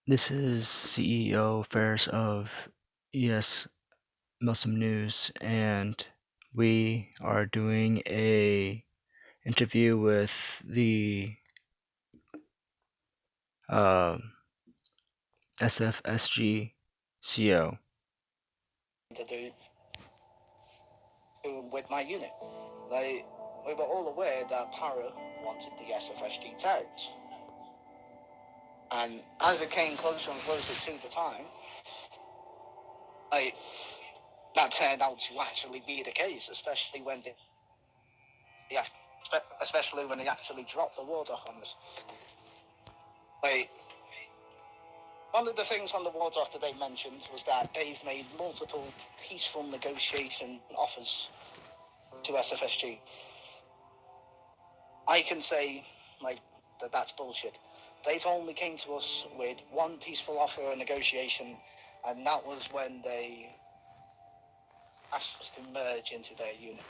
This is CEO Ferris of ESMN News, and we are doing a interview with the SFSG CO. To do with my unit. We were all aware that Para wanted the SFSG tags. And as it came closer and closer to the time, that turned out to actually be the case, especially when they actually dropped the war dock on us. One of the things on the war dock that they mentioned was that they've made multiple peaceful negotiation offers to SFSG. I can say that's bullshit. They've only came to us with one peaceful offer or negotiation, and that was when they asked us to merge into their unit.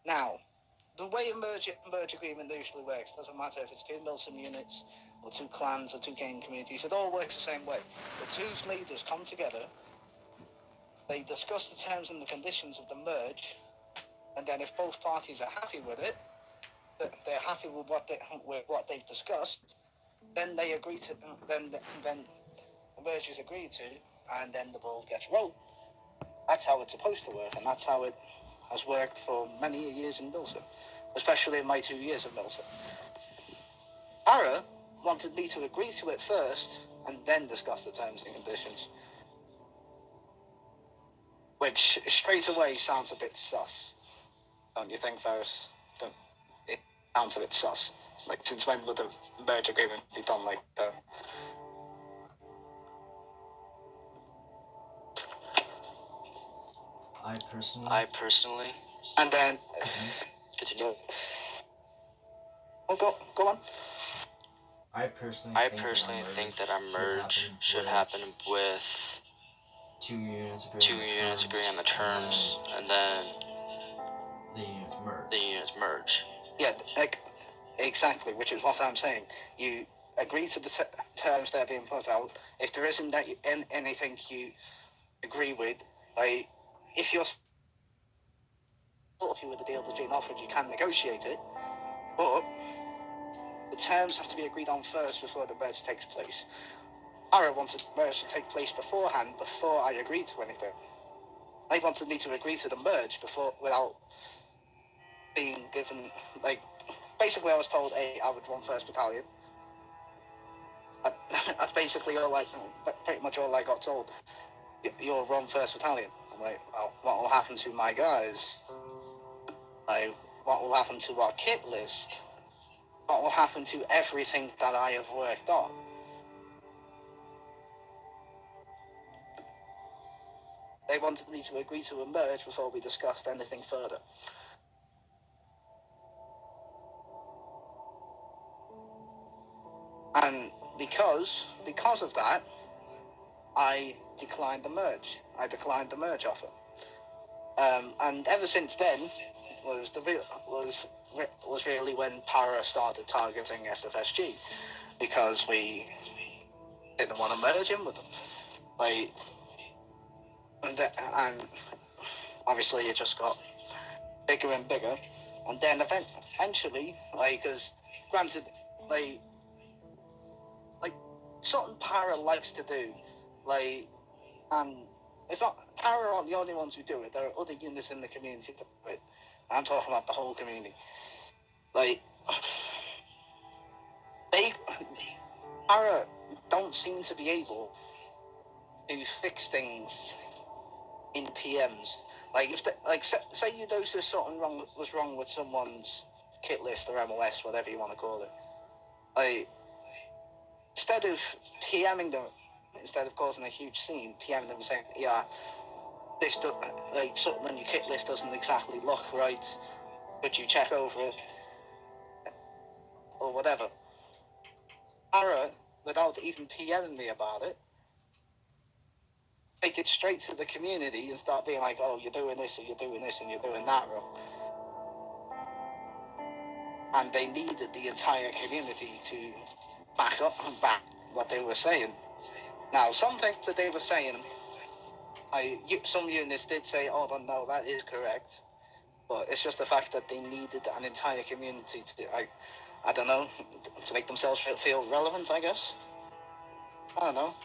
Now, the way a merge agreement usually works, doesn't matter if it's 2 Milsim units or 2 clans or 2 gaming communities, it all works the same way. The 2 leaders come together, they discuss the terms and the conditions of the merge, and then if both parties are happy with it, they're happy with what they've discussed, then they agree to, then the merge is agreed to, and then the ball gets rolled. That's how it's supposed to work, and that's how it has worked for many years in Milsim, especially in my 2 years of Milsim. Ara wanted me to agree to it first, and then discuss the terms and conditions, which straight away sounds a bit sus. Don't you think, Ferris? It sounds a bit sus. Since when would the merge agreement be done like that? I personally. And then Continue. Oh, go on. I personally think that our merge should happen with 2 units agreeing on the terms, and then the units merge. Yeah, exactly, which is what I'm saying. You agree to the terms that are being put out. If there isn't anything you agree with, if you're with the deal that's being offered, you can negotiate it, but the terms have to be agreed on first before the merge takes place. Ara wanted the merge to take place beforehand, before I agreed to anything. They wanted me to agree to the merge without being given, basically I was told, I would run 1st Battalion. That's basically pretty much all I got told. You'll run 1st Battalion. I'm like, well, what will happen to my guys? What will happen to our kit list? What will happen to everything that I have worked on? They wanted me to agree to a merge before we discussed anything further. And because of that, I declined the merge. I declined the merge offer. And ever since then was really when Para started targeting SFSG, because we didn't want to merge in with them. And obviously it just got bigger and bigger. And then eventually, because granted, something Para likes to do, and it's not, Para aren't the only ones who do it. There are other units in the community that do it. I'm talking about the whole community. Para don't seem to be able to fix things in PMs. Say you notice something was wrong with someone's kit list or MOS, whatever you want to call it. Instead of PMing them, instead of causing a huge scene, PMing them and saying, yeah, this something on your kit list doesn't exactly look right, could you check over it? Or whatever. Ara, without even PMing me about it, take it straight to the community and start being like, oh, you're doing this, and you're doing this, and you're doing that wrong. And they needed the entire community to back up and back what they were saying. Now, some things that they were saying, some units did say, "Oh, no, that is correct," but it's just the fact that they needed an entire community to, I don't know, to make themselves feel relevant, I guess. I don't know.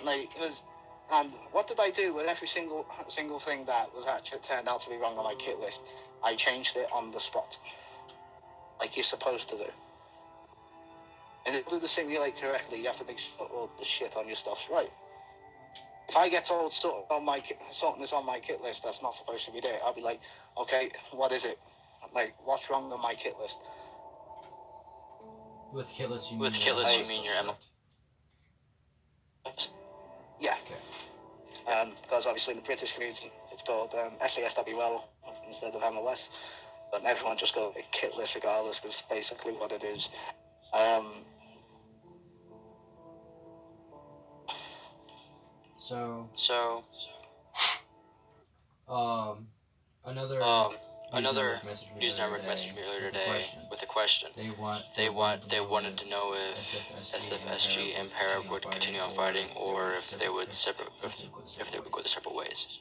Like, it was, and what did I do with every single thing that was actually turned out to be wrong on my kit list? I changed it on the spot, like you're supposed to do. And in order to simulate correctly, you have to make sure all the shit on your stuff's right. If I get told something is on my kit list that's not supposed to be there, I'll be like, okay, what is it? Like, what's wrong on my kit list? With kit list, you mean your MO? Yeah. Okay. Because obviously in the British community, it's called SASWL instead of MOS. But everyone just goes kit list regardless, because it's basically what it is. Another news network messaged me earlier today with a question. They wanted to know if SFSG and Para would continue on fighting, or if they would go their separate ways.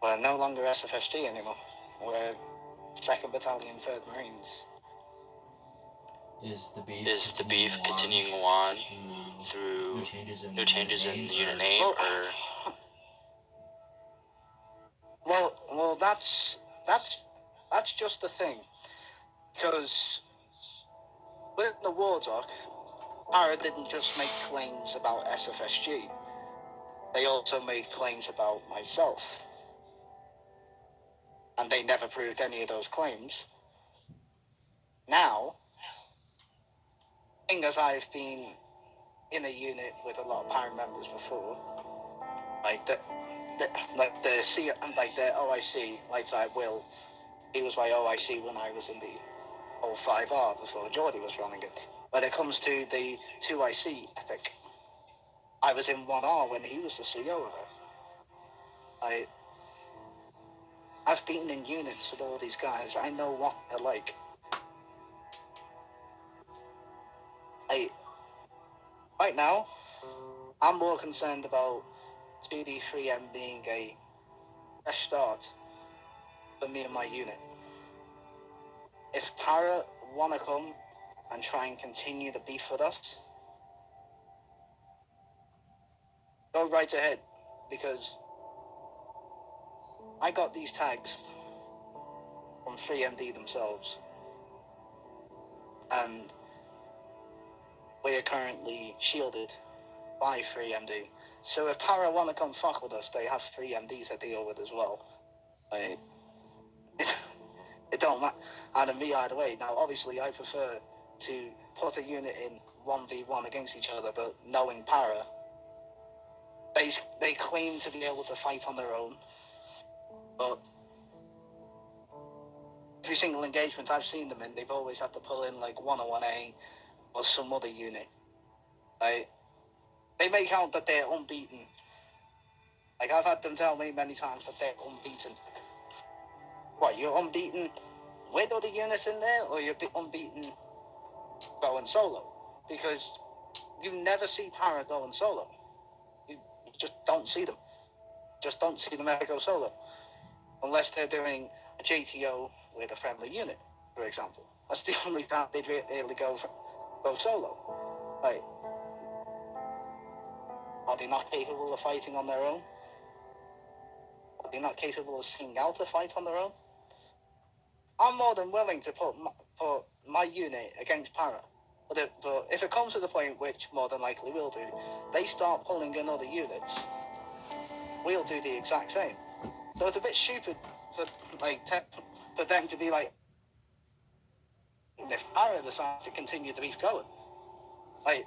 We're no longer SFSG anymore. We're 2nd Battalion, 3rd Marines. Is the beef continuing on through no changes in the unit name, or? Well, that's just the thing, because within the war doc, Para didn't just make claims about SFSG. They also made claims about myself, and they never proved any of those claims. Now, seeing as I've been in a unit with a lot of Para members before, like the OIC, like Will, he was my OIC when I was in the 05R before Geordie was running it. When it comes to the 2IC Epic, I was in 1R when he was the CO of it. I've been in units with all these guys. I know what they're like. Right now, I'm more concerned about 2D3M being a fresh start for me and my unit. If Para want to come and try and continue the beef with us, go right ahead, because I got these tags from 3MD themselves, and we are currently shielded by 3MD. So if Para want to come fuck with us, they have 3MD to deal with as well. It don't matter to me either way. Now, obviously, I prefer to put a unit in 1v1 against each other, but knowing Para, they claim to be able to fight on their own, but every single engagement I've seen them in, they've always had to pull in like 101A or some other unit. They make out that they're unbeaten. Like, I've had them tell me many times that they're unbeaten. What, you're unbeaten with other units in there, or you're unbeaten going solo? Because you never see Para going solo. You just don't see them. Just don't see them ever go solo. Unless they're doing a JTO with a friendly unit, for example. That's the only time they'd really go solo. Like, are they not capable of fighting on their own? Are they not capable of seeing out a fight on their own? I'm more than willing to put my unit against Para. But if it comes to the point, which more than likely will do, they start pulling in other units, we'll do the exact same. So it's a bit stupid for them to be like, if Para decides to continue the beef going. Like,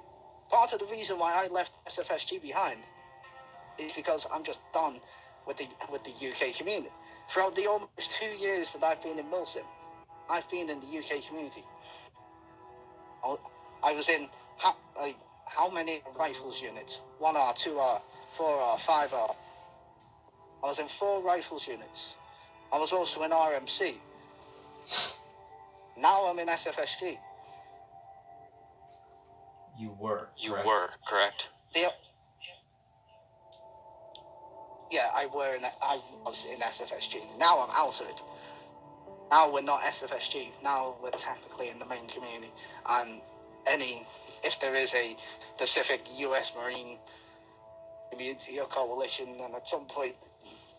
part of the reason why I left SFSG behind is because I'm just done with the UK community. Throughout the almost 2 years that I've been in Milsim, I've been in the UK community. I was in how many rifles units? 1R, 2R, 4R, 5R. I was in 4 rifles units. I was also in RMC. Now I'm in SFSG. You were, correct? Yeah, I was in SFSG. Now I'm out of it. Now we're not SFSG. Now we're technically in the main community. And if there is a Pacific US Marine community or coalition, then at some point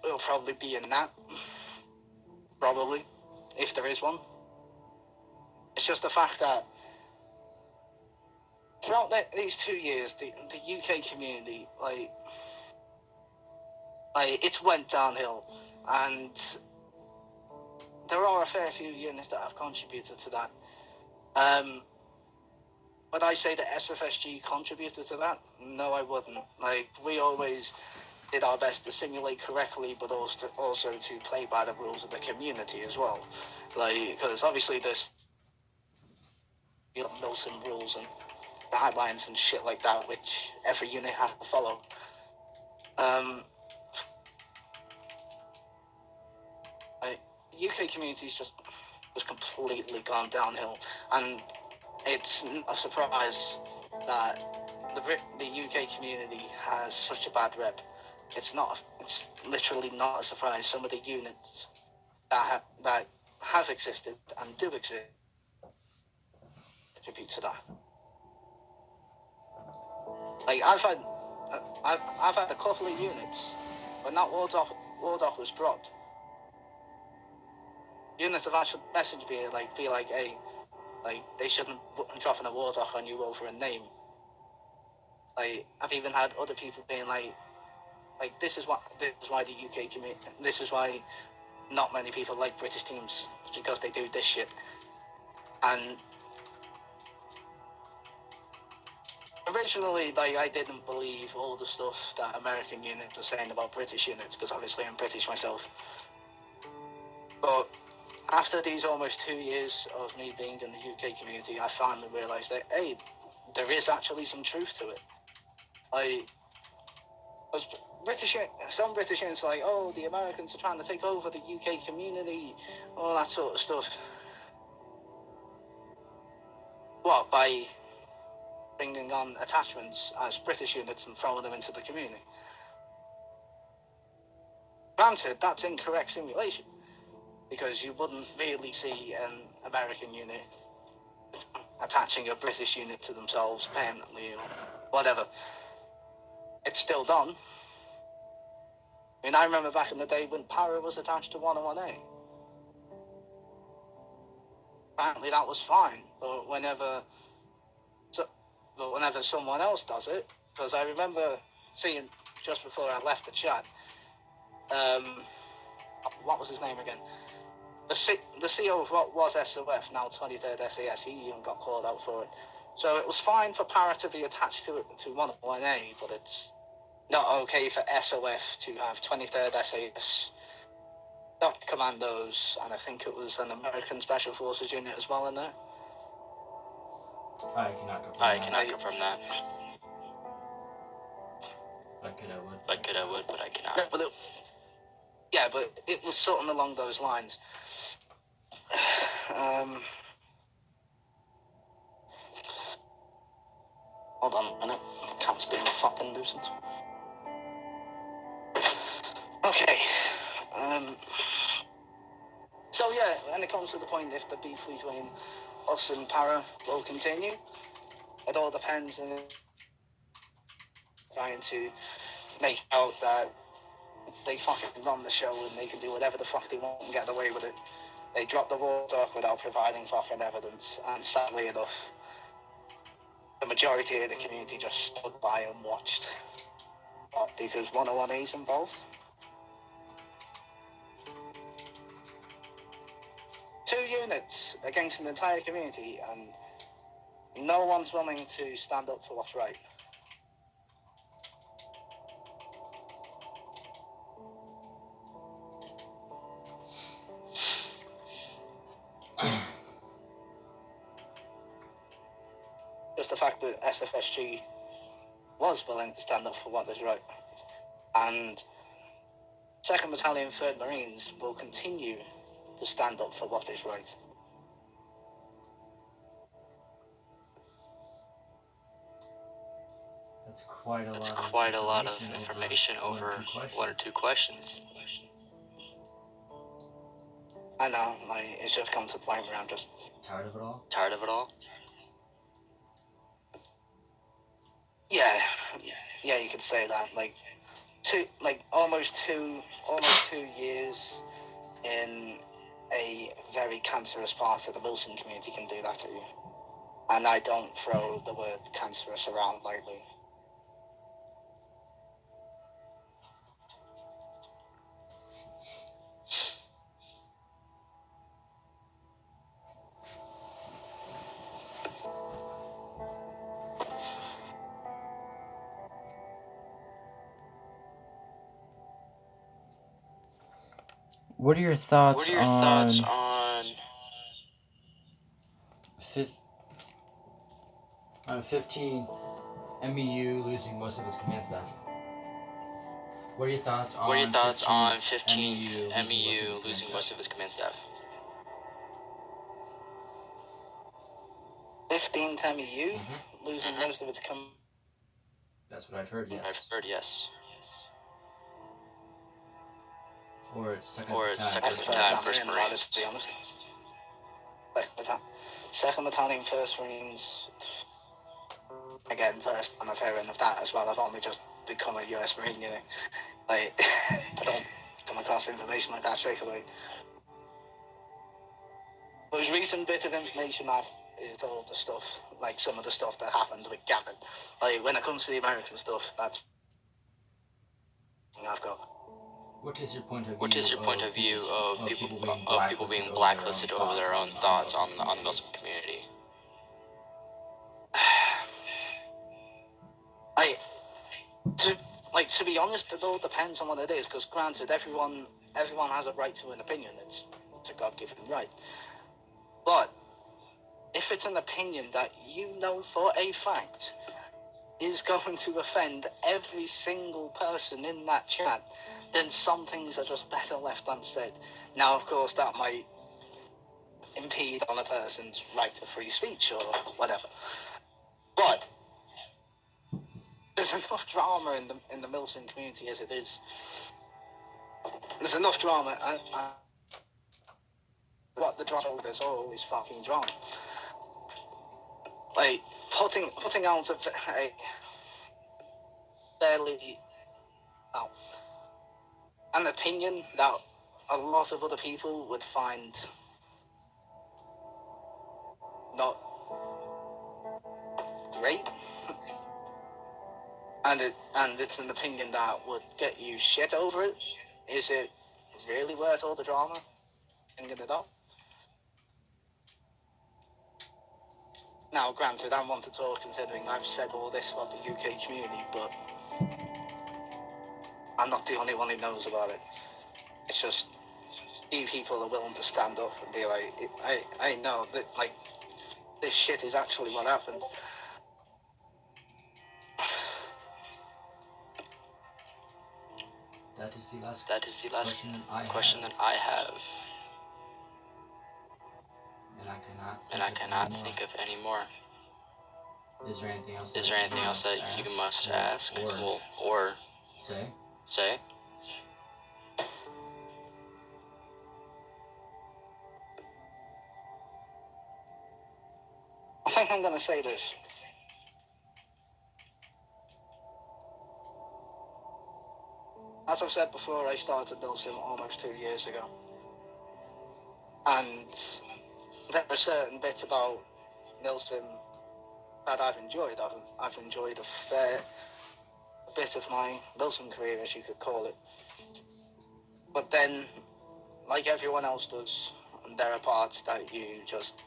we'll probably be in that. Probably, if there is one. It's just the fact that throughout these 2 years, the UK community, like it's went downhill, and there are a fair few units that have contributed to that. Would I say that SFSG contributed to that? No, I wouldn't. Like, we always did our best to simulate correctly, but also to play by the rules of the community as well. Like, because obviously there's Milton rules and guidelines and shit like that, which every unit has to follow. The UK community's just completely gone downhill, and it's a surprise that the UK community has such a bad rep. It's literally not a surprise. Some of the units that have existed and do exist contribute to that. Like, I've had a couple of units when that war doc was dropped. Units have actually messaged me be like, hey, like, they shouldn't be dropping a war doc on you over a name. Like, I've even had other people being like this is why the UK community, this is why not many people like British teams, because they do this shit. And originally, like, I didn't believe all the stuff that American units were saying about British units, because obviously I'm British myself. But after these almost 2 years of me being in the UK community, I finally realised that, hey, there is actually some truth to it. Like, some British units are like, oh, the Americans are trying to take over the UK community, all that sort of stuff. What, by bringing on attachments as British units and throwing them into the community? Granted, that's incorrect simulation, because you wouldn't really see an American unit attaching a British unit to themselves permanently or whatever. It's still done. I mean, I remember back in the day when Para was attached to 101A. Apparently that was fine, but whenever someone else does it, because I remember seeing just before I left the chat, what was his name again? The CEO of what was SOF, now 23rd SAS, he even got called out for it. So it was fine for Para to be attached to 101A, but it's not okay for SOF to have 23rd SAS, Dr. Commandos, and I think it was an American Special Forces unit as well in there. I cannot confirm that. If I could, I would, but I cannot. But it was something along those lines. Hold on a minute. The cat's being a fucking nuisance. Okay. So yeah, when it comes to the point if the beef between us and Para will continue, it all depends on trying to make out that they fucking run the show and they can do whatever the fuck they want and get away with it. They dropped the war doc without providing fucking evidence, and sadly enough, the majority of the community just stood by and watched. Because 101A is involved. 2 units against an entire community, and no one's willing to stand up for what's right. Just the fact that SFSG was willing to stand up for what is right. And 2nd Battalion 3rd Marines will continue to stand up for what is right. That's quite a lot of information over one or two questions. I know, like, it's just come to the point where I'm just tired of it all. Tired of it all? Yeah, you could say that. Almost two years in a very cancerous part of the Wilson community can do that to you. And I don't throw the word cancerous around lightly. What are your thoughts on 15th MEU losing most of its command staff? What are your thoughts on 15th MEU losing most of its command staff? 15th MEU losing most of its command. That's what I've heard. Yes. Or it's second battalion, first Marines. To be honest. Second Battalion, First Marines. Again, first time I've heard of that as well. I've only just become a US Marine, you know. Like, I don't come across information like that straight away. The most recent bit of information is all the stuff, like some of the stuff that happened with Gavin. Like, when it comes to the American stuff, that's I've got. What is your point of view of people being blacklisted over their own thoughts on the Muslim community? To be honest, it all depends on what it is. Because granted, everyone has a right to an opinion. It's a God-given right. But if it's an opinion that you know for a fact is going to offend every single person in that chat, then some things are just better left unsaid. Now, of course, that might impede on a person's right to free speech or whatever. But there's enough drama in the Milton community as it is. There's enough drama. What the drama is always fucking drama. Like, putting out a fairly an opinion that a lot of other people would find not great, and it's an opinion that would get you shit over it. Is it really worth all the drama? Thinking it up. Now, granted, I'm one to talk considering I've said all this about the UK community, but I'm not the only one who knows about it. It's just few people are willing to stand up and be like, I know that, like, this shit is actually what happened. That is the last question that I have. And I cannot think of any more. Is there anything else that you must ask or say? I think I'm going to say this. As I've said before, I started Milsim almost 2 years ago. And there are certain bits about Milsim that I've enjoyed. I've enjoyed a fair bit of my Milsim career, as you could call it. But then, like everyone else does, there are parts that you just...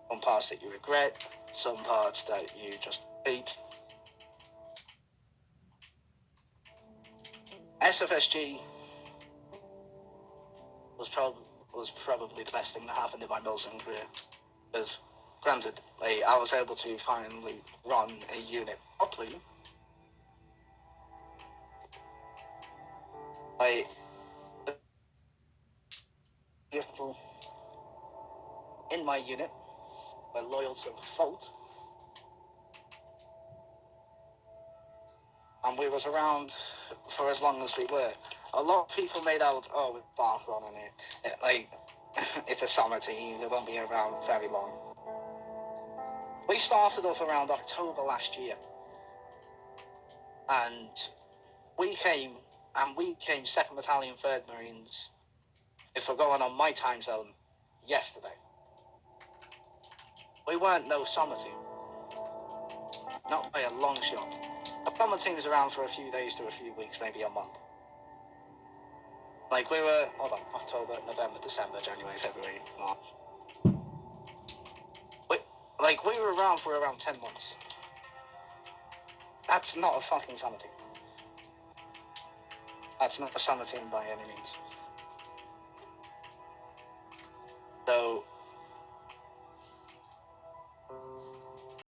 Some parts that you regret, some parts that you just hate. SFSG was probably the best thing that happened in my Milsim career. Because, granted, like, I was able to finally run a unit properly. Like, people in my unit were loyal to a fault. and we was around for as long as we were. A lot of people made out, oh, with Barcelona in it, like, it's a summer team, they won't be around very long. We started off around October last year, and we came 2nd Battalion, 3rd Marines, if we're going on my time zone, yesterday. We weren't no summer team. Not by a long shot. The summer team was around for a few days to a few weeks, maybe a month. Like, we were, October, November, December, January, February, March. We were around for around 10 months. That's not a fucking summer team. That's not a summer team by any means. So,